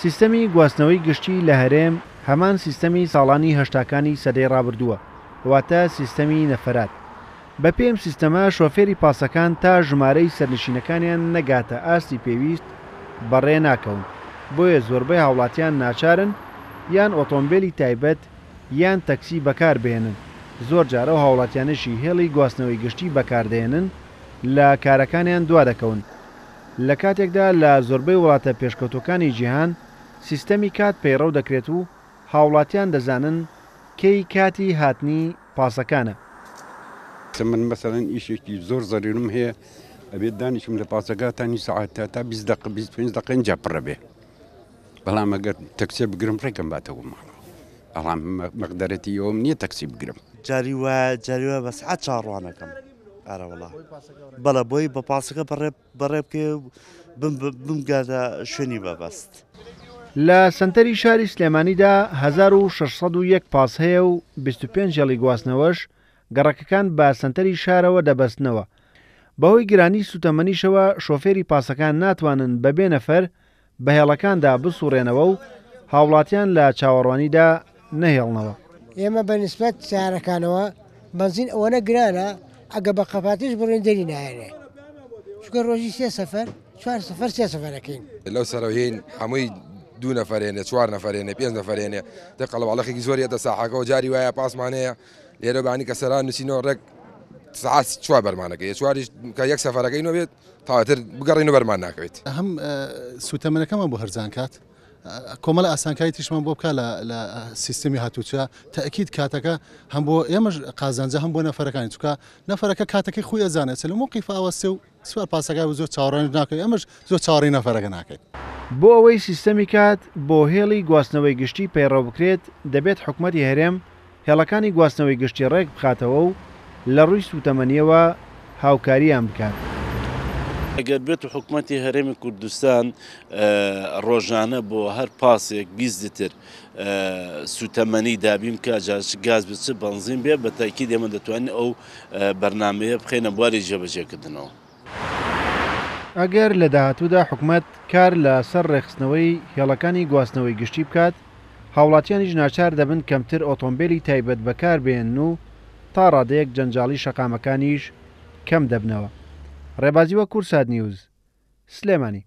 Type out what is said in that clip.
سیستەمی گواستنەوەی گشتی لە هەرێم هەمان سیستەمی ساڵانی هەشتاکانی سەدەی ڕابردووە، واتە سیستەمی نەفەرات. بە پێم سیستەمە شۆفێری پاسەکان تا ژمارەی سەرنشینەکانیان نەگاتە ئاستی پێویست بەڕێ ناکەون، بۆیە زۆربەی هاوڵاتیان ناچارن یان ئۆتۆمبیلی تایبەت یان تەکسی بەکاربێنن. زۆر جارە و هاوڵاتیانشی هێڵی گواستنەوەی گشتی بەکاردێنن لە کارەکانیان دوا دەکەون. لە کاتێکدا لە زۆربەی وڵاتە پێشکەوتوەکانی جیهان سیستەمی کات پەیڕەو دەکرێت و هاوڵاتیان دەزانن کەی کاتی هاتنی پاسەکانە. من مەسەڵەن ئیشێکی زۆر زەریرم هەیە ئەبێت دانیشم لە پاسەکاتانی سەعات تا 25 دقیقە اینجا پڕە بێ، بەڵام ئەگەر تەکسێ بگرم ڕێکم باتەوە ماڵەوە، بەڵام مەقدەرەتی ئەوم نییە تەکسی بگرم. جاری وایە بە سەعات چاڕوانەکەم ئارەوەڵا بەڵە بۆی بە پاسەکە بەڕێ بکێ بمگاتە شوێنی بەبەست. لە سنتەری شاری سلێمانیدا 1601 پاس هەیە و 25 هێڵی گواستنەوەش گەڕەکەکان بە سنتەری شارەوە دەبەستنەوە. بەهۆی گرانی سوتەمەنیشەوە شۆفێری پاسەکان ناتوانن بەبێ نەفەر بە هێڵەکاندا بسوڕێنەوە و هاوڵاتیان لە چاوەڕوانیدا نەهێڵنەوە. ئێمە بەنسبەت سیارەکانەوە بەنزین ئەوەنە گرانە ئەگە بە قەپاتیش بڕێن دەری نایەنێ، چونکە ڕۆژی 3 سەفەر 4 سەفەر 3 سەفەرەکەین. لەو سەرەوهین هەمووی 2 نەفرێنێ 4 نەفرێنێ 5 نەفرێنێ دەقەڵەوەڵەخێکی زۆریە دەساحەکەەوە جاری وایە پاسمانەیە لێرە بانی کە سەران نووسینەوە ڕێک سعات 4 بەرمانەکەی چواریش کە یەک سەفەرەکەی نوێت تاواتر بگەڕین و بەرمان ناکەوێت. هەم سوتەمەنەکەمە بۆ هەرزانکات کۆمەڵە ئاسانکاری تیشمان بۆ بکە لە سیستەمی هاتوچە تەکید کاتەکە هەم بۆ ئێمەش قازانجە هەم بۆ نەفەرەکانی چکە نەفەرەکە کاتەکەی خۆی ئەزانێت لە موقیف ئاوەستێ و سوار پاسەکە زۆر چاوەڕانی ناکەین ئەمەش زۆر چاوەڕی نەفەرەکە ناکەین. بۆ ئەوەی سیستەمی کات بۆ هێڵی گواستنەوەی گشتی پەیڕەو بکرێت دەبێت حکوومەتی هەرێم هێڵەکانی گواستنەوەی گشتی ڕێک بخاتەوە و لە ڕووی سوتەمەنیەوە هاوکاریان بکات. ئەگەر بێت و حکوومەتی هەرێمی کوردستان ڕۆژانە بۆ هەر پاسێک 20 لیتر سوتەمەنی دابیم کە گاز بچ بەنزین بێ بە تاکید ئێمە دەتوانین ئەو بەرنامەیە بخێنە بواری جێبەجێکردنەوە. ئەگەر لە داهاتوودا حکوومەت کار لە سەر ڕێخستنەوەی هێڵەکانی گواستنەوەی گشتی بکات، هاوڵاتیانیش ناچار دەبن کەمتر ئۆتۆمبیلی تایبەت بەکاربێن و تا ڕادەیەک جەنجاڵی شەقامەکانیش کەم دەبنەوە. ڕێبازیوە کورسات نیوز سلێمانی.